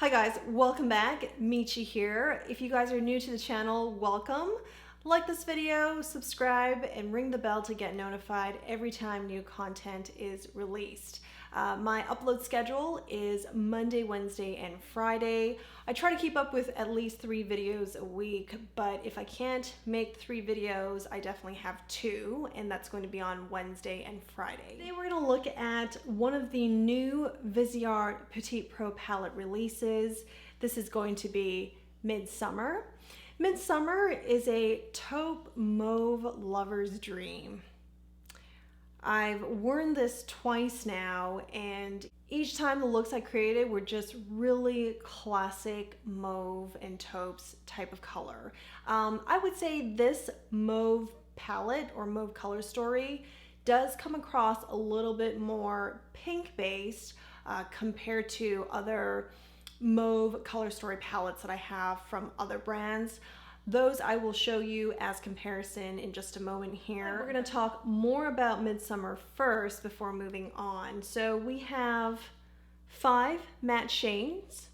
Hi guys, welcome back. Michi here. If you guys are new to the channel, welcome. Like this video, subscribe, and ring the bell to get notified every time new content is released. My upload schedule is Monday, Wednesday, and Friday. I try to keep up with at least 3 videos a week, but if I can't make 3 videos, I definitely have 2, and that's going to be on Wednesday and Friday. Today we're going to look at one of the new Viseart Petite Pro palette releases. This is going to be Midsummer. Midsummer is a taupe mauve lover's dream. I've worn this twice now, and each time the looks I created were just really classic mauve and taupes type of color. I would say this mauve palette or mauve color story does come across a little bit more pink based compared to other mauve color story palettes that I have from other brands. Those I will show you as comparison in just a moment here. We're going to talk more about Midsummer first before moving on. So we have 5 matte shades,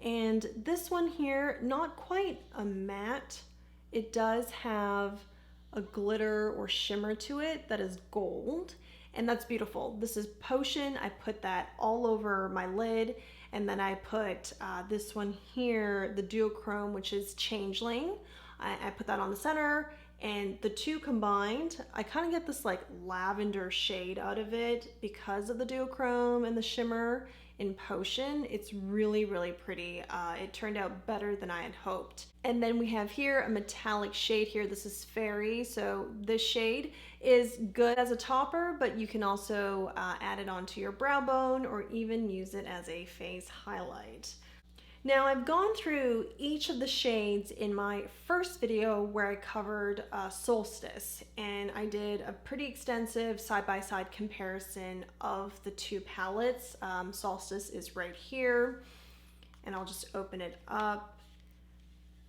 and this one here, not quite a matte. It does have a glitter or shimmer to it that is gold, and that's beautiful. This is Potion. I put that all over my lid, and then I put this one here, the Duochrome, which is Changeling. I put that on the center, and the two combined, I kind of get this like lavender shade out of it because of the Duochrome and the shimmer in Potion. It's really, really pretty. It turned out better than I had hoped. And then we have here a metallic shade here. This is Fairy. So this shade is good as a topper, but you can also add it onto your brow bone or even use it as a face highlight. Now I've gone through each of the shades in my first video where I covered Solstice, and I did a pretty extensive side-by-side comparison of the two palettes. Solstice is right here, and I'll just open it up.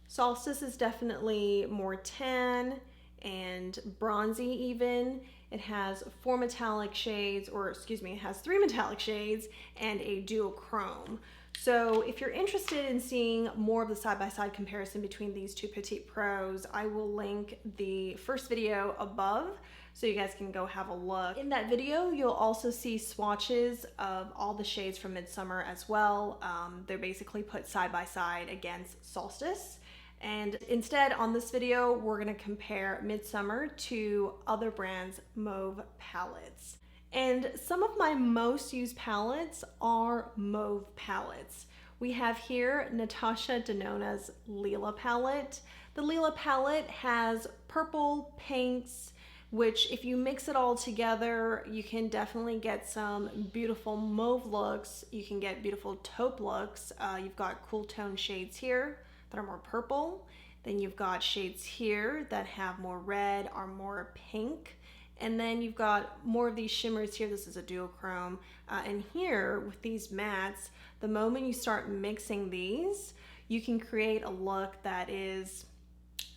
Solstice is definitely more tan and bronzy even. It has 4 metallic shades, or excuse me, it has 3 metallic shades and a Duochrome. So if you're interested in seeing more of the side-by-side comparison between these two Petite Pros, I will link the first video above so you guys can go have a look. In that video, you'll also see swatches of all the shades from Midsummer as well. They're basically put side-by-side against Solstice. And instead, on this video, we're gonna compare Midsummer to other brands' mauve palettes. And some of my most used palettes are mauve palettes. We have here Natasha Denona's Lila palette. The Lila palette has purple, pinks, which if you mix it all together, you can definitely get some beautiful mauve looks. You can get beautiful taupe looks. You've got cool tone shades here that are more purple. Then you've got shades here that have more red or more pink. And then you've got more of these shimmers here. This is a Duochrome. And here with these mattes, the moment you start mixing these, you can create a look that is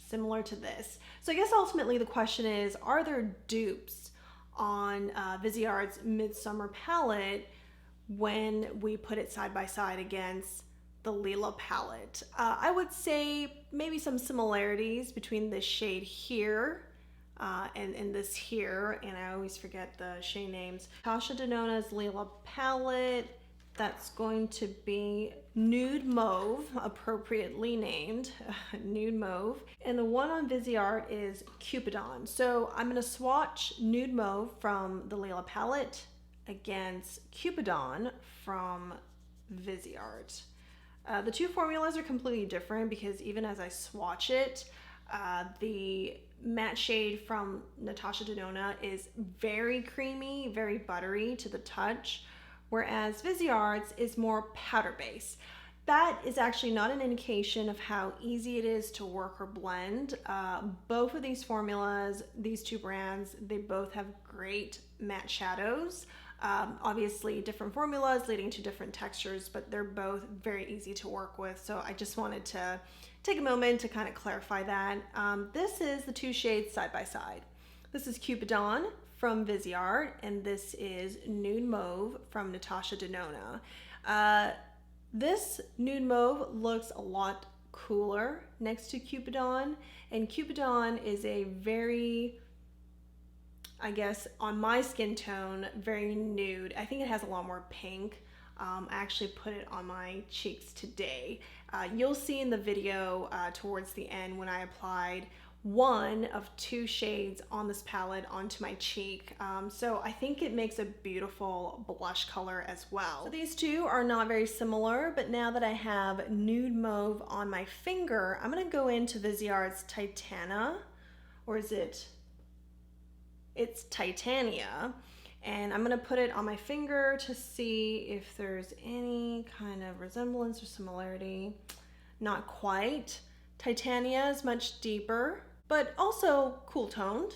similar to this. So I guess ultimately the question is, are there dupes on Viseart's Midsummer palette when we put it side by side against the Lila palette? I would say maybe some similarities between this shade here and this here, and I always forget the shade names. Natasha Denona's Lila palette, that's going to be Nude Mauve, appropriately named, Nude Mauve. And the one on Viseart is Cupidon. So I'm gonna swatch Nude Mauve from the Lila palette against Cupidon from Viseart. The two formulas are completely different because even as I swatch it, the matte shade from Natasha Denona is very creamy, very buttery to the touch, whereas Viseart's is more powder base. That is actually not an indication of how easy it is to work or blend. Both of these formulas, these two brands, they both have great matte shadows. Obviously different formulas leading to different textures, but they're both very easy to work with. So I just wanted to take a moment to kind of clarify that. This is the two shades side by side. This is Cupidon from Viseart, and this is Nude Mauve from Natasha Denona. This nude mauve looks a lot cooler next to Cupidon, and Cupidon is a very, I guess, on my skin tone, very nude. I think it has a lot more pink. I actually put it on my cheeks today. You'll see in the video towards the end when I applied one of two shades on this palette onto my cheek. So I think it makes a beautiful blush color as well. So these two are not very similar, but now that I have nude mauve on my finger, I'm gonna go into Viseart's Titania, or is it? It's Titania. And I'm gonna put it on my finger to see if there's any kind of resemblance or similarity. Not quite. Titania is much deeper, but also cool toned.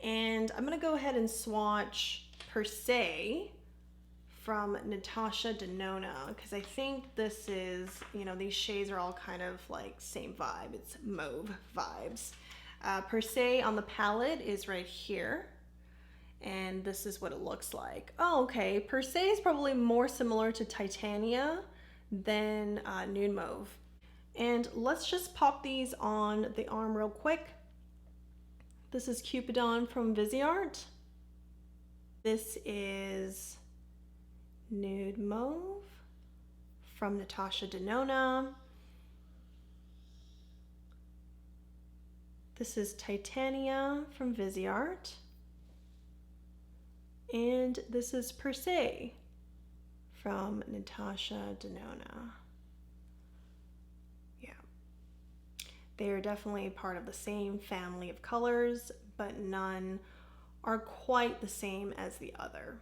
And I'm gonna go ahead and swatch Per Se from Natasha Denona, because I think this is, you know, these shades are all kind of like same vibe. It's mauve vibes. Per Se on the palette is right here. And this is what it looks like. Oh, okay. Per Se is probably more similar to Titania than Nude Mauve. And let's just pop these on the arm real quick. This is Cupidon from Viseart. This is Nude Mauve from Natasha Denona. This is Titania from Viseart. And this is Per Se from Natasha Denona. Yeah. They are definitely part of the same family of colors, but none are quite the same as the other.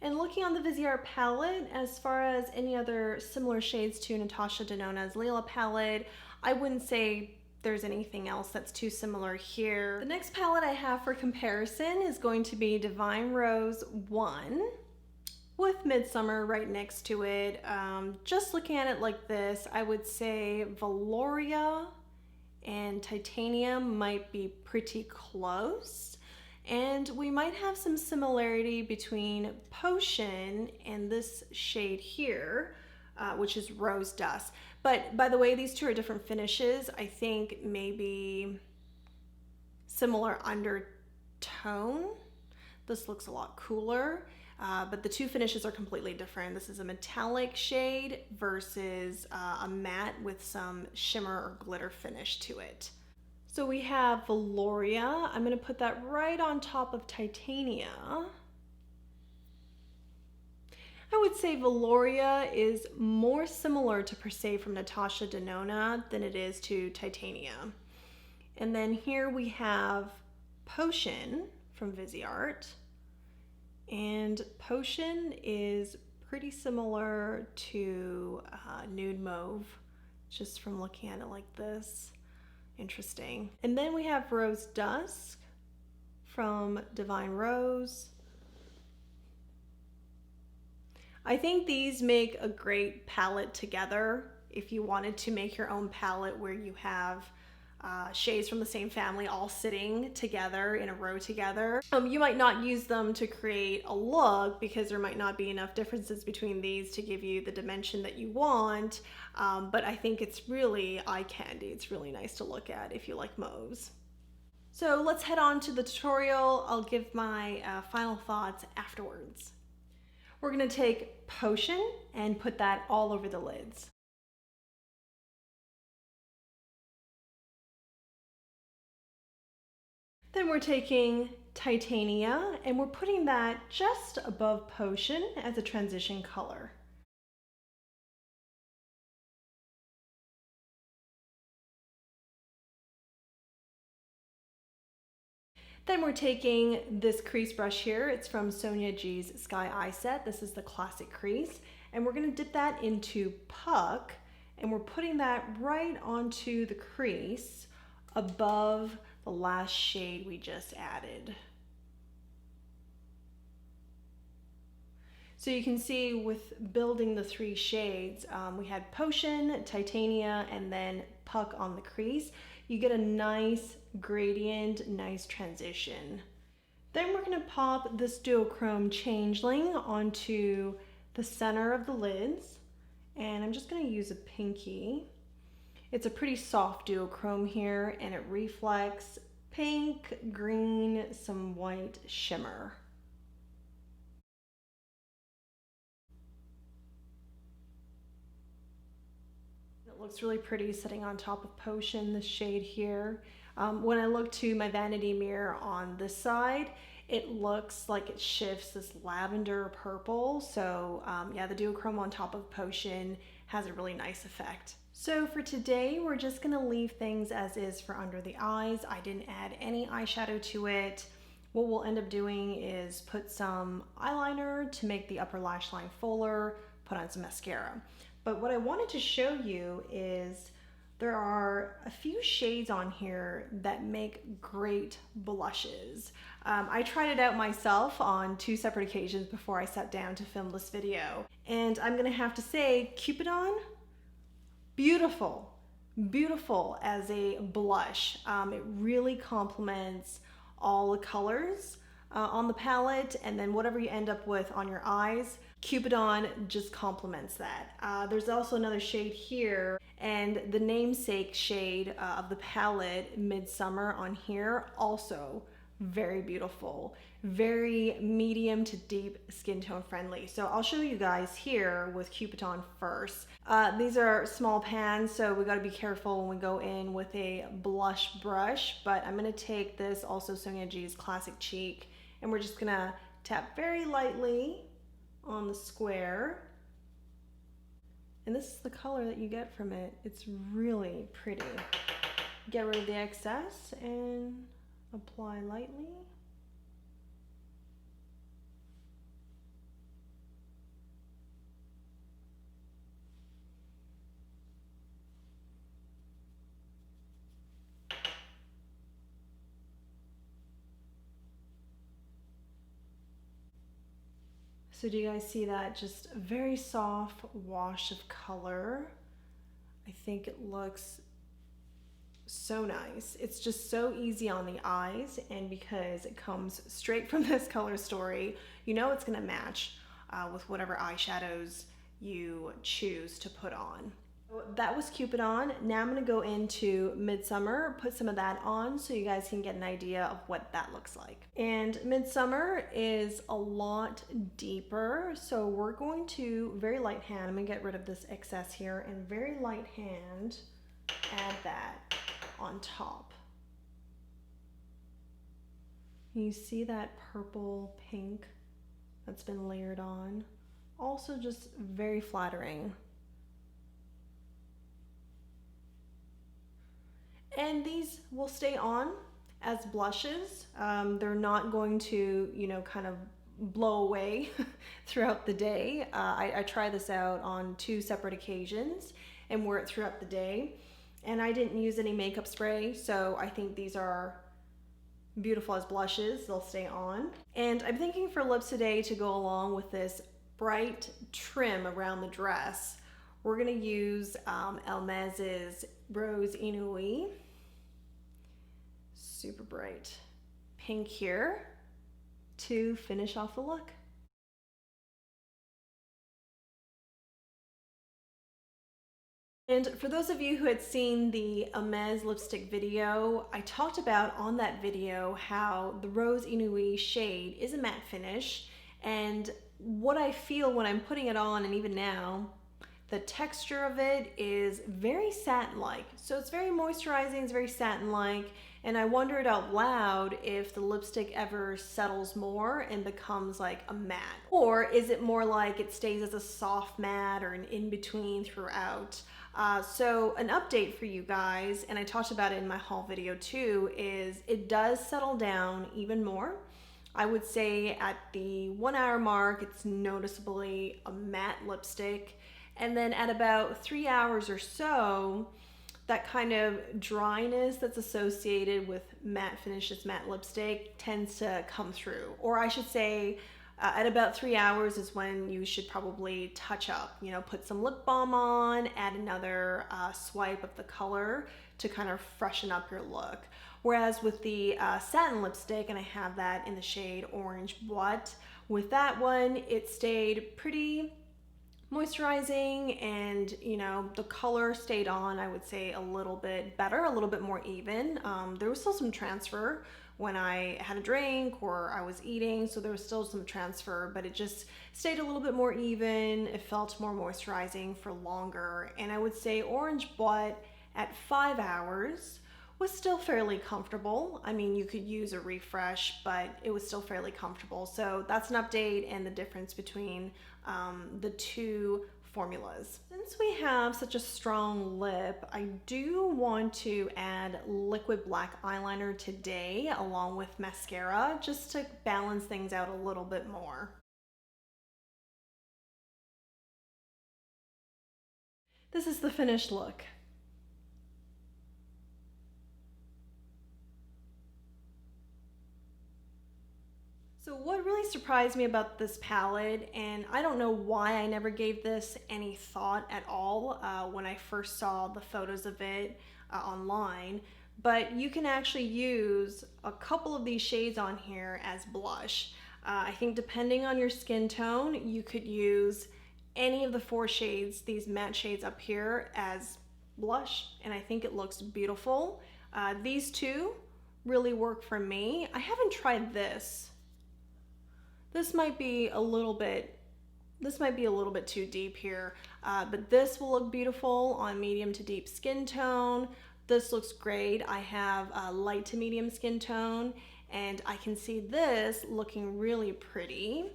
And looking on the Viseart palette, as far as any other similar shades to Natasha Denona's Leela palette, I wouldn't say there's anything else that's too similar here. The next palette I have for comparison is going to be Divine Rose 1 with Midsummer right next to it. Just looking at it like this, I would say Valoria and Titanium might be pretty close. And we might have some similarity between Potion and this shade here, which is Rose Dust. But by the way, these two are different finishes. I think maybe similar undertone. This looks a lot cooler, but the two finishes are completely different. This is a metallic shade versus a matte with some shimmer or glitter finish to it. So we have Valoria. I'm gonna put that right on top of Titania. I would say Valoria is more similar to Per Se from Natasha Denona than it is to Titania. And then here we have Potion from Viseart. And Potion is pretty similar to Nude Mauve, just from looking at it like this. Interesting. And then we have Rose Dusk from Divine Rose. I think these make a great palette together if you wanted to make your own palette where you have shades from the same family all sitting together in a row together. You might not use them to create a look because there might not be enough differences between these to give you the dimension that you want, but I think it's really eye candy. It's really nice to look at if you like mauves. So let's head on to the tutorial. I'll give my final thoughts afterwards. We're gonna take Potion and put that all over the lids. Then we're taking Titania and we're putting that just above Potion as a transition color. Then we're taking this crease brush here. It's from Sonia G's Sky Eye Set. This is the classic crease. And we're gonna dip that into Puck and we're putting that right onto the crease above the last shade we just added. So you can see with building the three shades, we had Potion, Titania, and then Puck on the crease. You get a nice gradient, nice transition. Then we're gonna pop this duochrome changeling onto the center of the lids. I'm just going to use a pinky. It's a pretty soft duochrome here, and it reflects pink, green, some white shimmer. It looks really pretty sitting on top of Potion, this shade here. When I look to my vanity mirror on this side, it looks like it shifts this lavender purple. So yeah, the duochrome on top of Potion has a really nice effect. So for today, we're just gonna leave things as is for under the eyes. I didn't add any eyeshadow to it. What we'll end up doing is put some eyeliner to make the upper lash line fuller, put on some mascara. But what I wanted to show you is there are a few shades on here that make great blushes. I tried it out myself on 2 separate occasions before I sat down to film this video. And I'm gonna have to say, Cupidon, beautiful, beautiful as a blush. It really complements all the colors on the palette, and then whatever you end up with on your eyes, Cupidon just complements that. There's also another shade here, and the namesake shade of the palette, Midsummer, on here, also very beautiful, very medium to deep skin tone friendly. So I'll show you guys here with Cupidon first. These are small pans, so we gotta be careful when we go in with a blush brush, but I'm gonna take this also Sonia G's Classic Cheek, and we're just gonna tap very lightly on the square. And this is the color that you get from it. It's really pretty. Get rid of the excess and apply lightly. So do you guys see that? Just a very soft wash of color. I think it looks so nice. It's just so easy on the eyes, and because it comes straight from this color story, you know it's gonna match with whatever eyeshadows you choose to put on. That was Cupidon. Now I'm gonna go into Midsummer, put some of that on so you guys can get an idea of what that looks like. And Midsummer is a lot deeper, so we're going to very light hand, I'm gonna get rid of this excess here, and very light hand add that on top. You see that purple pink that's been layered on? Also just very flattering. And these will stay on as blushes. They're not going to, you know, kind of blow away throughout the day. I tried this out on 2 separate occasions and wore it throughout the day. And I didn't use any makeup spray, so I think these are beautiful as blushes. They'll stay on. And I'm thinking for lips today, to go along with this bright trim around the dress, we're gonna use Hermès's Rose Inouï. Super bright pink here to finish off the look. And for those of you who had seen the Hermès lipstick video, I talked about on that video how the Rose Inouï shade is a matte finish, and what I feel when I'm putting it on, and even now, the texture of it is very satin-like. So it's very moisturizing, it's very satin-like, and I wondered out loud if the lipstick ever settles more and becomes like a matte. Or is it more like it stays as a soft matte or an in-between throughout? So an update for you guys, and I talked about it in my haul video too, is it does settle down even more. I would say at the 1 hour mark, it's noticeably a matte lipstick. And then at about 3 hours or so, that kind of dryness that's associated with matte finishes, matte lipstick, tends to come through. Or I should say, at about 3 hours is when you should probably touch up, you know, put some lip balm on, add another swipe of the color to kind of freshen up your look. Whereas with the satin lipstick, and I have that in the shade Orange Boîte, with that one, it stayed pretty moisturizing, and the color stayed on, I would say, a little bit better, a little bit more even. There was still some transfer when I had a drink or I was eating, so there was still some transfer, but it just stayed a little bit more even. It felt more moisturizing for longer, and I would say Orange Butt at 5 hours was still fairly comfortable. I mean, you could use a refresh, but it was still fairly comfortable. So that's an update and the difference between the two formulas. Since we have such a strong lip, I do want to add liquid black eyeliner today along with mascara, just to balance things out a little bit more. This is the finished look. So what really surprised me about this palette, and I don't know why I never gave this any thought at all when I first saw the photos of it online, but you can actually use a couple of these shades on here as blush. I think depending on your skin tone, you could use any of the 4 shades, these matte shades up here, as blush, and I think it looks beautiful. These two really work for me. I haven't tried this. This might be a little bit too deep here, but this will look beautiful on medium to deep skin tone. This looks great. I have a light to medium skin tone, and I can see this looking really pretty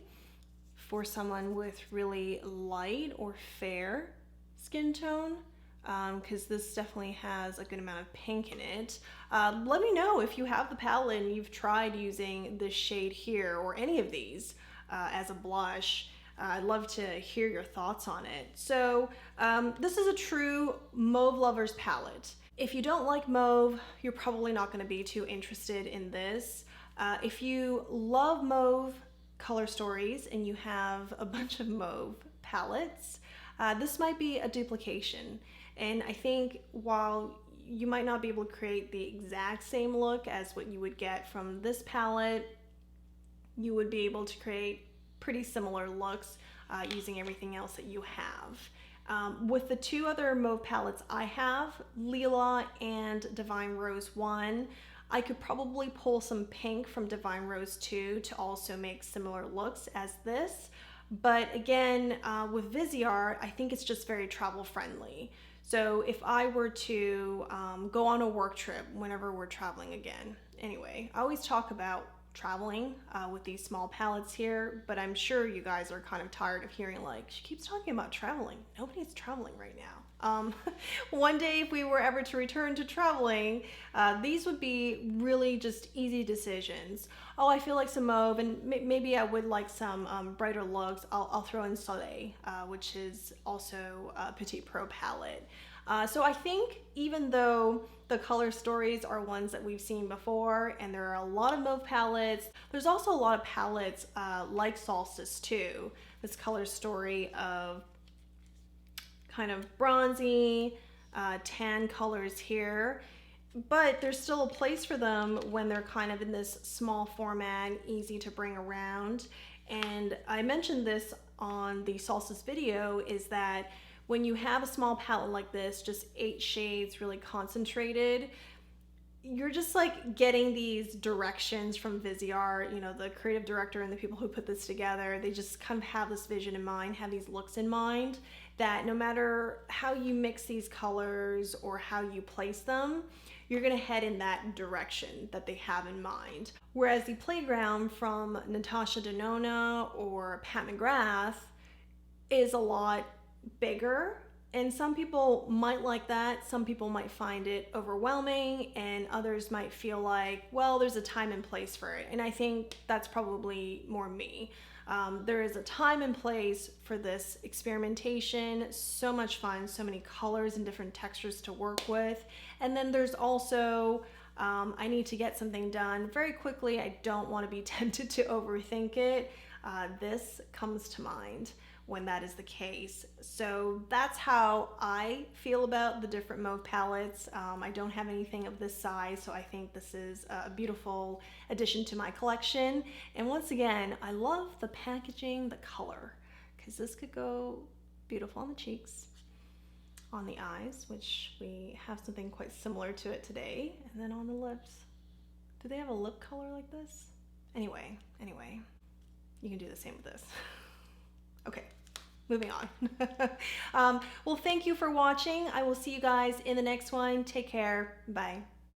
for someone with really light or fair skin tone, because this definitely has a good amount of pink in it. Let me know if you have the palette and you've tried using this shade here or any of these as a blush. I'd love to hear your thoughts on it. So this is a true Mauve Lovers palette. If you don't like mauve, you're probably not going to be too interested in this. If you love mauve color stories and you have a bunch of mauve palettes, this might be a duplication. And I think while you might not be able to create the exact same look as what you would get from this palette, you would be able to create pretty similar looks using everything else that you have. With the 2 other mauve palettes I have, Lila and Divine Rose 1, I could probably pull some pink from Divine Rose 2 to also make similar looks as this. But again, with Viseart, I think it's just very travel friendly. So if I were to go on a work trip whenever we're traveling again, anyway, I always talk about traveling with these small palettes here, but I'm sure you guys are kind of tired of hearing like, she keeps talking about traveling. Nobody's traveling right now. One day if we were ever to return to traveling, these would be really just easy decisions. Oh, I feel like some mauve, and maybe I would like some brighter looks. I'll throw in Soleil, which is also a Petite Pro palette. So I think even though the color stories are ones that we've seen before, and there are a lot of mauve palettes, there's also a lot of palettes like Solstice too. This color story of kind of bronzy, tan colors here, but there's still a place for them when they're kind of in this small format, easy to bring around. And I mentioned this on the Solstice video, is that when you have a small palette like this, just 8 shades really concentrated, you're just like getting these directions from Viseart, the creative director and the people who put this together. They just kind of have this vision in mind, have these looks in mind, that no matter how you mix these colors or how you place them, you're gonna head in that direction that they have in mind. Whereas the Playground from Natasha Denona or Pat McGrath is a lot bigger, and some people might like that. Some people might find it overwhelming, and others might feel like, well, there's a time and place for it. And I think that's probably more me. There is a time and place for this experimentation. So much fun, so many colors and different textures to work with. And then there's also, I need to get something done very quickly. I don't want to be tempted to overthink it. This comes to mind when that is the case. So that's how I feel about the different mauve palettes. I don't have anything of this size, so I think this is a beautiful addition to my collection. And once again, I love the packaging, the color, because this could go beautiful on the cheeks, on the eyes, which we have something quite similar to it today, and then on the lips. Do they have a lip color like this? Anyway, you can do the same with this. Okay, moving on. Well, thank you for watching. I will see you guys in the next one. Take care. Bye.